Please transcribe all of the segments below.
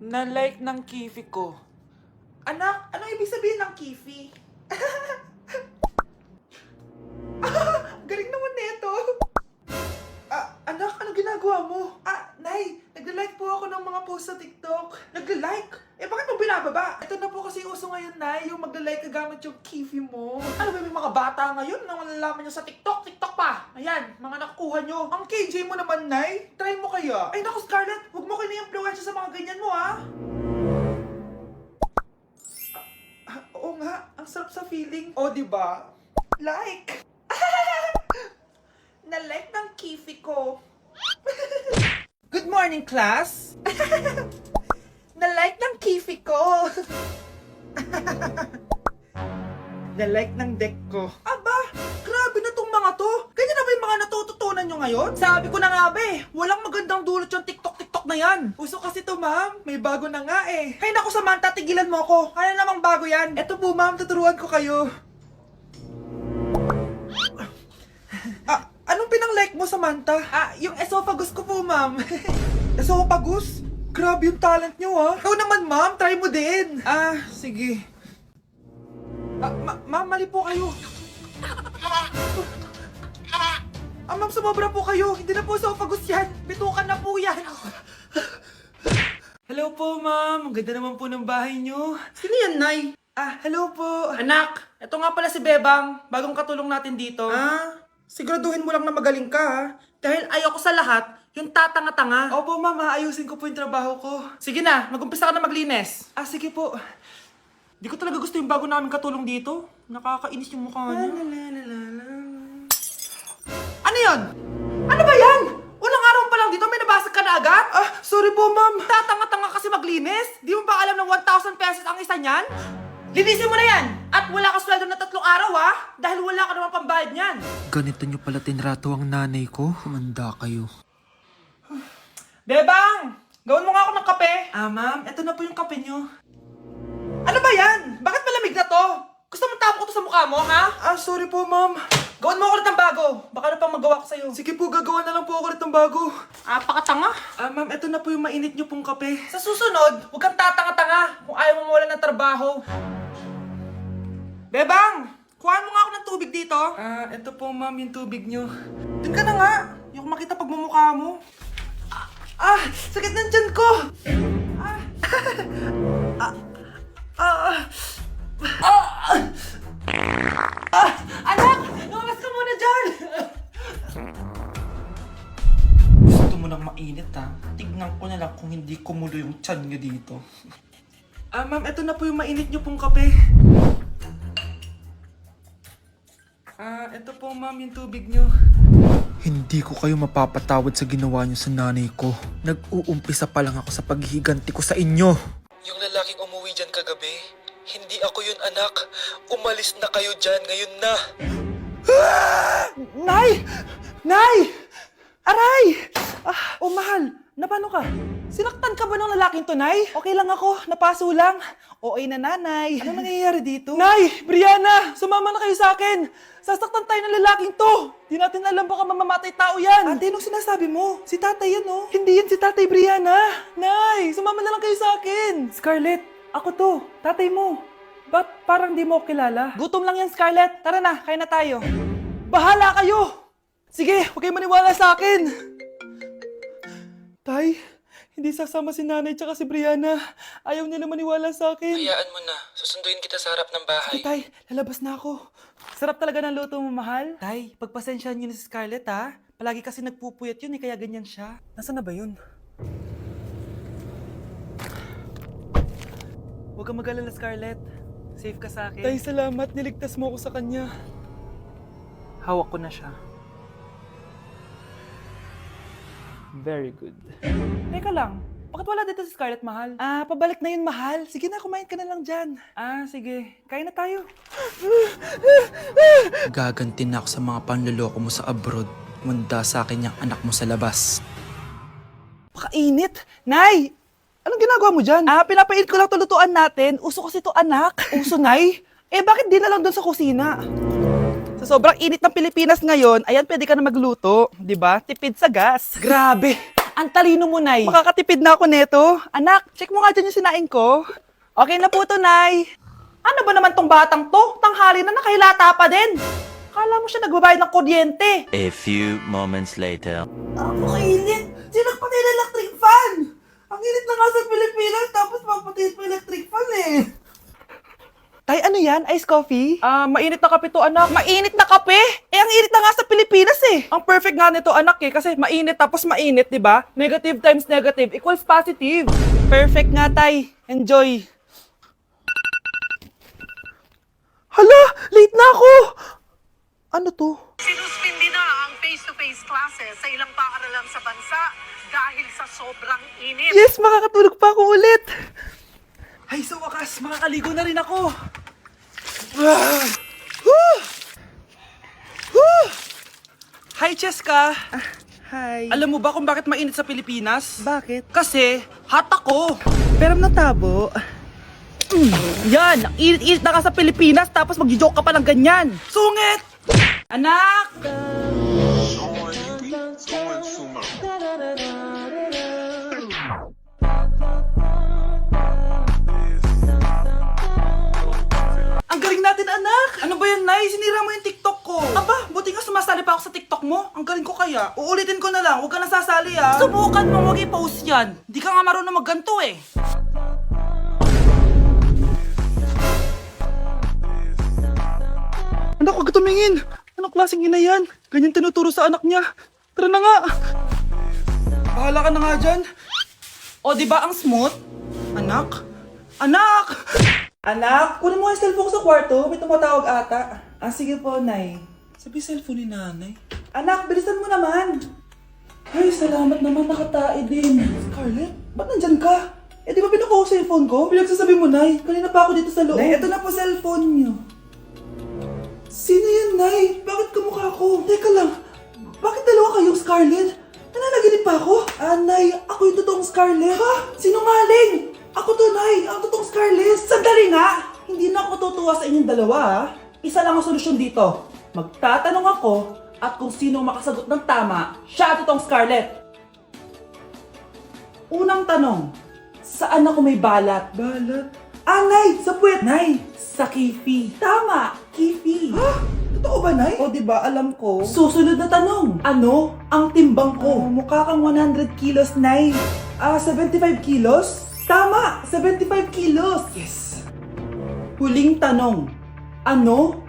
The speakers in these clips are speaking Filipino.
Na-like ng kifi ko. Anak, anong ibig sabihin ng kifi? Galing naman nito. Anak, ano ginagawa mo? Nay, nagla-like po ako ng mga post sa TikTok. Nagla-like? Bakit mo binababa? Ito na po kasi uso ngayon, Nay, yung magla-like ka gamit yung kifi mo. Ano ba yung mga bata ngayon na malalaman nyo sa TikTok? TikTok pa! Ayan, mga nakukuha nyo. Ang KJ mo naman, Nay. Try mo kaya. Ay, naku, Scarlett, huwag mo kini-influensya sa mga ganyan mo, ha? Oo nga, ang sarap sa feeling. O, diba? Like! Na-like ng kifi ko. Good morning, class! Na-like ng kifi ko. Na-like ng deck ko. Aba, grabe na tong mga to. Ganyan na ba yung mga natututunan nyo ngayon? Sabi ko na nga ba walang magandang dulot yung TikTok na yan. Uso kasi to, ma'am. May bago na nga eh. Hay naku, Samantha, tigilan mo ako. Ano namang bago yan? Eto po, ma'am, tuturuan ko kayo. Anong pinang-like mo, Samantha? Yung esophagus ko po, ma'am. Esophagus? Grabe yung talent nyo, ha? Ikaw naman, ma'am. Try mo din. Sige. Ma'am, mali po kayo. Ma'am, sumobra po kayo. Hindi na po esophagus yan. Bitukan na po yan. Hello po, ma'am. Ang ganda naman po ng bahay nyo. Sino yan, Nay? Hello po. Anak, ito nga pala si Bebang. Bagong katulong natin dito. Siguraduhin mo lang na magaling ka, ha? Dahil ayoko sa lahat, yung tatanga-tanga. Opo, ma'am, ayusin ko po yung trabaho ko. Sige na, mag-umpisa ka na maglinis. Sige po. Di ko talaga gusto yung bago namin katulong dito. Nakakainis yung mukha niya. Ano yun? Ano ba yan? Unang araw pa lang dito, may nabasag ka na agad? Sorry po, ma'am. Tatanga-tanga kasi maglinis? Di mo ba alam na 1,000 pesos ang isa niyan? Linisin mo na yan! At wala ka sweldo na 3 araw, ha? Dahil wala ka naman pambayad niyan. Ganito nyo pala tinrato ang nanay ko. Humanda kayo. Bebang! Gawin mo nga ako ng kape. Ma'am, eto na po yung kape nyo. Ano ba yan? Bakit malamig na to? Gusto mo tapo ko to sa mukha mo, ha? Sorry po, ma'am. Gawin mo ako ulit ng bago. Baka na pang magawa ko sa'yo. Sige po, gagawa na lang po ako ulit ng bago. Pakatanga. Ma'am, eto na po yung mainit nyo pong kape. Sa susunod, huwag kang tatanga-tanga kung ayaw mo mawala ng trabaho. Bebang! Kuhaan mo nga ako ng tubig dito. Eto po, ma'am, yung tubig nyo. Doon ka na nga. Yung makita pagmumukha mo. Sakit ng tiyan ko! Anak! Lumabas ka muna dyan! Gusto mo nang mainit, ha? Tignan ko na lang kung hindi kumulo yung tiyan nyo dito. Ma'am, eto na po yung mainit nyo pong kape. Eto po, ma'am, yung tubig nyo. Hindi ko kayo mapapatawad sa ginawa nyo sa nanay ko. Nag-uumpisa pa lang ako sa paghihiganti ko sa inyo. Yung lalaking umuwi dyan kagabi, hindi ako yun, anak. Umalis na kayo dyan ngayon na. Nay! Nay! Aray! Mahal. Napano ka? Sinaktan ka ba ng lalaking to, Nay? Okay lang ako. Napaso lang. OA na nanay. Ano nangyayari dito? Nay! Brianna! Sumama na kayo sa akin! Sasaktan tayo ng lalaking to! Di natin alam baka mamamatay tao yan! Ate, anong sinasabi mo? Si tatay yan, oh. Hindi yan si tatay, Brianna! Nay! Sumama na lang kayo sa akin! Scarlett, ako to. Tatay mo. Ba't parang di mo ako kilala? Gutom lang yan, Scarlett. Tara na, kain na tayo. Bahala kayo! Sige, huwag kayo maniwala sa akin! Tay, hindi sasama si nanay tsaka si Brianna. Ayaw nila maniwala sa akin. Hayaan mo na. Susunduin kita sa harap ng bahay. Sige, Tay, lalabas na ako. Sarap talaga ng luto mo, mahal. Tay, pagpasensyahan niyo na si Scarlett, ha? Palagi kasi nagpupuyat yun, kaya ganyan siya. Nasaan na ba yun? Huwag kang mag-alala, Scarlett. Safe ka sa akin. Tay, salamat. Niligtas mo ako sa kanya. Hawak ko na siya. Very good. Teka lang, bakit wala dito si Scarlett, mahal? Pabalik na yun, mahal. Sige na, kumain ka na lang dyan. Sige. Kain na tayo. Gaganti na ako sa mga panloloko mo sa abroad. Munda sa akin yung anak mo sa labas. Pakainit. Nay! Anong ginagawa mo dyan? Pinapait ko lang to lutuan natin. Uso kasi to, anak. Uso, Nay? Bakit di na lang doon sa kusina? Sa sobrang init ng Pilipinas ngayon, ayan, pwede ka na magluto. Di ba? Tipid sa gas. Grabe! Ang talino mo, Nay. Makakatipid na ako neto. Anak, check mo nga dyan yung sinaing ko. Okay na po to, Nay. Ano ba naman tong batang to? Tanghali na nakahilata pa din. Kala mo siya nagbabayad ng kuryente. A few moments later. Ako kainit. Sinakpatay na electric fan. Ang init na nga sa Pilipinas, tapos papatay pa electric fan eh. Tay, ano yan? Ice coffee? Mainit na kape to, anak. Mainit na kape? Eh, ang init na nga sa Pilipinas eh. Ang perfect nga nito, anak eh. Kasi mainit tapos mainit, di ba? Negative times negative equals positive. Perfect nga, Tay. Enjoy. Hala! Late na ako! Ano to? Sinuspindi na ang face-to-face classes sa ilang paaralan sa bansa dahil sa sobrang init. Yes, makakatulog pa ako ulit. Ay, sa wakas, makakaligo na rin ako. Hi, Cheska. Hi. Alam mo ba kung bakit mainit sa Pilipinas? Bakit? Kasi, hot ako. Pero natabo. Yan, ang init-init na ka sa Pilipinas tapos mag-joke ka pa ng ganyan. Sungit! Anak! Ang galing natin, anak! Ano ba yan, Nay? Sinira mo yung TikTok ko. Aba, buti nga sumasali pa ako sa TikTok mo. Ang galing ko kaya. Uulitin ko na lang. Huwag ka na sasali, ah. Subukan mo, huwag i-post yan. Di ka nga marunong magganto, eh. Anak, huwag ka tumingin. Anong klaseng ina yan? Ganyan tinuturo sa anak niya. Tara na nga. Bahala ka na nga dyan. O, di ba ang smooth? Anak? Anak! Anak, kunin mo ang cellphone ko sa kwarto. May tumatawag ata. Ah, sige po, Nay. Sabi cellphone ni nanay. Anak, bilisan mo naman. Ay, salamat naman. Nakatae din. Scarlett, ba't nandyan ka? Eh, di ba pinukuha ko sa cellphone ko? Pinagsasabi mo, Nay. Kanina pa ako dito sa loob. Nay, eto na po cellphone niyo. Sino yan, Nay? Bakit kamukha ko? Teka lang, bakit dalawa kayong Scarlett? Nananaginip pa ako? Ah, Nay, ako yung totoong Scarlett. Ha? Sinungaling! Ako to, Nay, ang totoong Scarlett. Sandali nga! Hindi na ako tutuwa sa inyong dalawa, ha? Isa lang ang solusyon dito. Magtatanong ako at kung sino makasagot ng tama, siya ang totoong Scarlett. Unang tanong, saan ako may balat? Balat? Ah, Nay! Sa puwet! Nay! Sa kifi. Tama! Kifi. Ha? Totoo ba, Nay? O, diba? Alam ko. Susunod na tanong. Ano ang timbang ko? Mukha kang 100 kilos, Nay. 75 kilos? Tama! 75 kilos! Yes! Huling tanong. Ano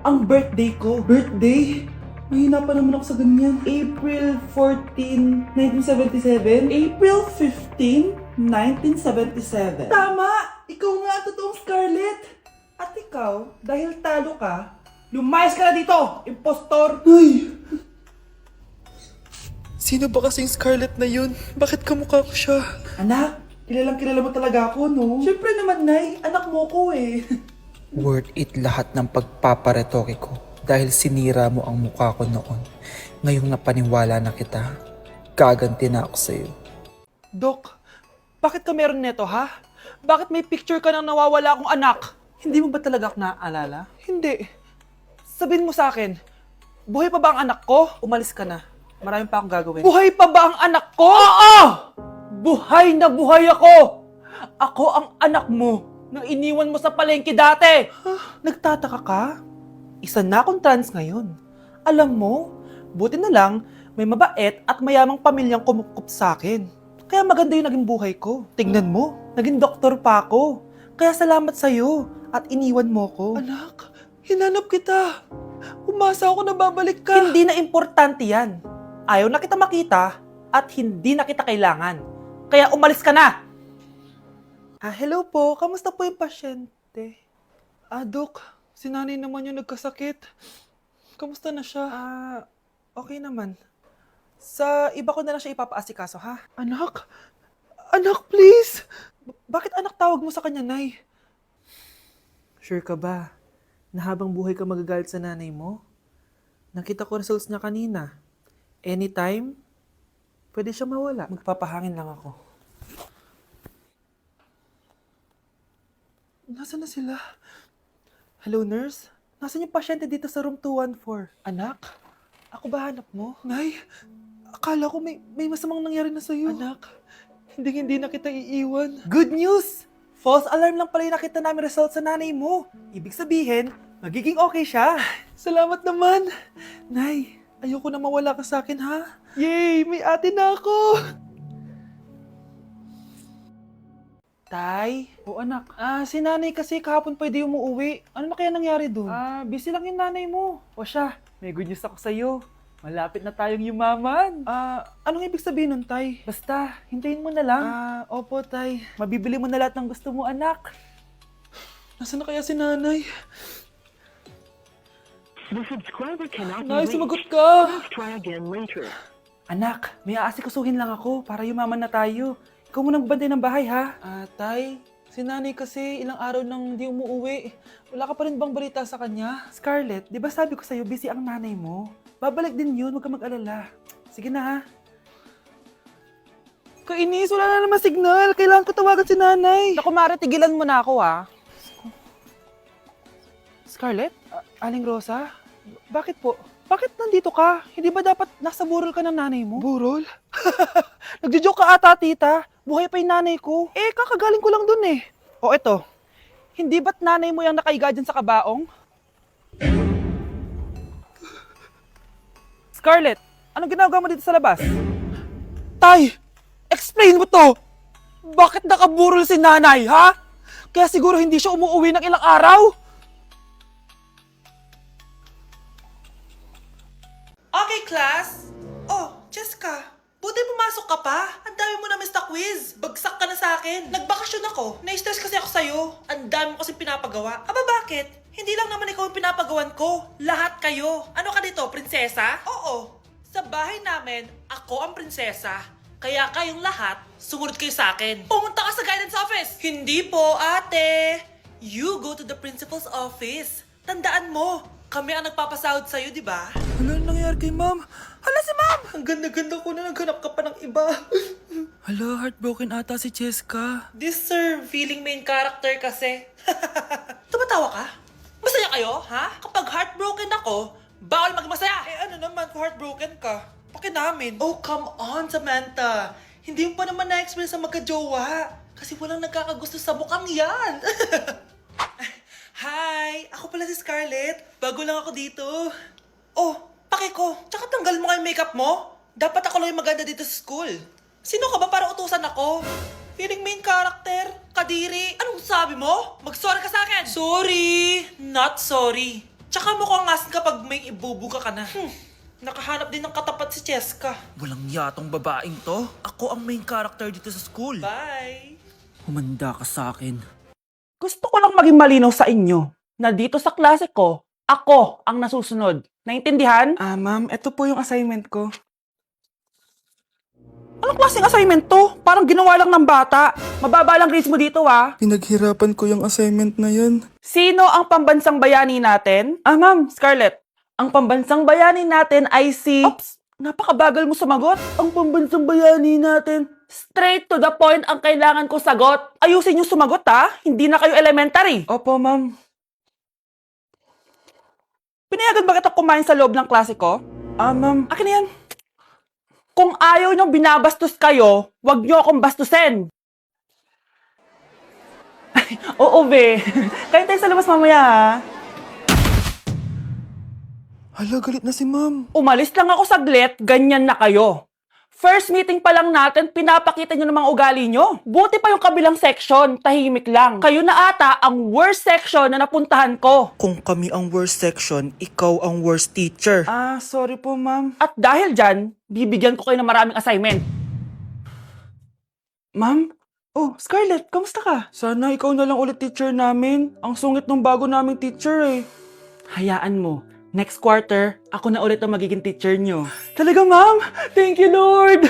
ang birthday ko? Birthday? Mahina pa naman ako sa ganyan. April 14, 1977? April 15, 1977. Tama! Ikaw nga ang totoong Scarlett! At ikaw, dahil talo ka, lumayas ka na dito! Impostor! Ay! Sino ba kasing Scarlett na yun? Bakit kamukha ko siya? Anak, kilalang kilala mo talaga ako, no? Siyempre naman, Nay. Anak mo ko eh. Worth it lahat ng pagpaparetoke ko dahil sinira mo ang mukha ko noon. Ngayong napaniwala na kita, gaganti na ako sa'yo. Dok, bakit ka meron neto, ha? Bakit may picture ka ng nawawala akong anak? Hindi mo ba talaga ako naaalala? Hindi. Sabihin mo sa akin, buhay pa ba ang anak ko? Umalis ka na. Marami pa akong gagawin. Buhay pa ba ang anak ko? Oo! Buhay na buhay ako! Ako ang anak mo na iniwan mo sa palengke dati! Nagtataka ka? Isa na akong trans ngayon. Alam mo, buti na lang may mabait at mayamang pamilyang kumukup sa akin. Kaya maganda yung naging buhay ko. Tingnan mo, naging doktor pa ako. Kaya salamat sa'yo at iniwan mo ko. Anak, hinanap kita. Umasa ako na babalik ka. Hindi na importante yan. Ayaw na kita makita at hindi na kita kailangan. Kaya umalis ka na! Hello po. Kamusta po yung pasyente? Dok, si nanay naman yung nagkasakit. Kamusta na siya? Okay naman. Sa iba ko na lang siya ipapaasikaso, ha? Anak? Anak, please! Bakit anak tawag mo sa kanya, Nay? Sure ka ba na habang buhay ka magagalit sa nanay mo? Nakita ko results niya kanina. Anytime, pwede siya mawala. Magpapahangin lang ako. Nasaan na sila? Hello, nurse? Nasaan yung pasyente dito sa room 214? Anak? Ako ba hanap mo? Nay, Akala ko may masamang nangyari na sa'yo. Anak, hindi na kita iiwan. Good news! False alarm lang pala yung nakita namin result sa nanay mo. Ibig sabihin, magiging okay siya. Salamat naman. Nay, ayoko na mawala ka sa akin, ha? Yay! May ate na ako! Tay? O anak, si nanay kasi kahapon pwede umuwi. Ano na kaya nangyari doon? Busy lang yung nanay mo. O siya, may good news ako sa'yo. Malapit na tayong yumaman. Anong ibig sabihin nun, Tay? Basta, hintayin mo na lang. Opo, Tay. Mabibili mo na lahat ng gusto mo, anak. Nasaan na kaya si nanay? The subscriber cannot Nay, sumagot ka! Try again later. Anak, may aasikasuhin lang ako para yumaman na tayo. Ikaw mo nang bantay ng bahay, ha? Tay, si nanay kasi ilang araw nang di umuwi. Wala ka pa rin bang balita sa kanya? Scarlett, di ba sabi ko sa'yo busy ang nanay mo? Babalik din yun, huwag ka mag-alala. Sige na, ha? Kainis, wala na naman signal. Kailangan ko tawagan si nanay. Naku, Mare, tigilan mo na ako, ha? Scarlett? Aling Rosa? Bakit po? Bakit nandito ka? Hindi ba dapat nasa burol ka ng nanay mo? Burol? Nagjo-joke ka ata, tita. Buhay pa yung nanay ko. Kakagaling ko lang dun eh. O eto, hindi ba't nanay mo yung nakaiga dyan sa kabaong? Scarlett, anong ginagawa mo dito sa labas? Tay, explain mo to! Bakit nakaburol si nanay, ha? Kaya siguro hindi siya umuwi ng ilang araw? Okay, class. Oh, Jessica, buti pumasok ka pa. Ang dami mo na miss na quiz. Bagsak ka na sa akin. Nagbakasyon ako. Na-stress kasi ako sa'yo. Ang dami mo kasi pinapagawa. Aba, bakit? Hindi lang naman ikaw ang pinapagawan ko. Lahat kayo. Ano ka dito, prinsesa? Oo. Sa bahay namin, ako ang prinsesa. Kaya kayong lahat, sumunod kayo sa akin. Pumunta ka sa guidance office. Hindi po, ate. You go to the principal's office. Tandaan mo, kami ang nagpapasahod sa'yo, di ba? Ano nangyari kay ma'am? Hala si ma'am! Ang ganda-ganda ko na naghanap ka pa ng iba. Hala, heartbroken ata si Cheska. This sir, feeling main character kasi. Tumatawa ka? Masaya kayo, ha? Kapag heartbroken ako, bawal maging masaya. Ano naman kung heartbroken ka? Pakinamin. Oh, come on, Samantha. Hindi mo pa naman na-experience sa magka-jowa. Kasi walang nagkakagusto sa mukhang yan. Hi! Ako pala si Scarlett. Bago lang ako dito. Oh, pake ko. Tsaka tanggal mo nga yung makeup mo. Dapat ako lang yung maganda dito sa school. Sino ka ba para utusan ako? Feeling main character? Kadiri? Anong sabi mo? Mag-sorry ka sa akin! Sorry! Not sorry. Tsaka mukhang asin kapag may ibubuga ka na. Nakahanap din ng katapat si Cheska. Walang yatong babaeng to. Ako ang main character dito sa school. Bye! Humanda ka sa akin. Gusto ko lang maging malinaw sa inyo na dito sa klase ko, ako ang nasusunod. Naintindihan? Ma'am, ito po yung assignment ko. Anong klaseng assignment to? Parang ginawa lang ng bata. Mababa lang grades mo dito, ah. Pinaghirapan ko yung assignment na yun. Sino ang pambansang bayani natin? Ma'am, Scarlett. Ang pambansang bayani natin ay si... Oops! Napakabagal mo sumagot. Ang pambansang bayani natin. Straight to the point ang kailangan ko sagot. Ayusin yung sumagot, ha? Hindi na kayo elementary. Opo, ma'am. Pinayagan ba kita kumain sa loob ng klase ko? Ma'am. Akin na yan. Kung ayaw niyong binabastos kayo, wag niyo akong bastusin. Oo, be. Kain tayo sa labas mamaya, ha? Hala, galit na si ma'am. Umalis lang ako saglit, ganyan na kayo. First meeting pa lang natin, pinapakita nyo ng mga ugali nyo. Buti pa yung kabilang section, tahimik lang. Kayo na ata ang worst section na napuntahan ko. Kung kami ang worst section, ikaw ang worst teacher. Sorry po, ma'am. At dahil dyan, bibigyan ko kayo ng maraming assignment. Ma'am? Oh, Scarlett, kamusta ka? Sana ikaw na lang ulit teacher namin. Ang sungit ng bago naming teacher eh. Hayaan mo. Next quarter, ako na ulit ang magiging teacher nyo. Talaga, ma'am? Thank you, Lord!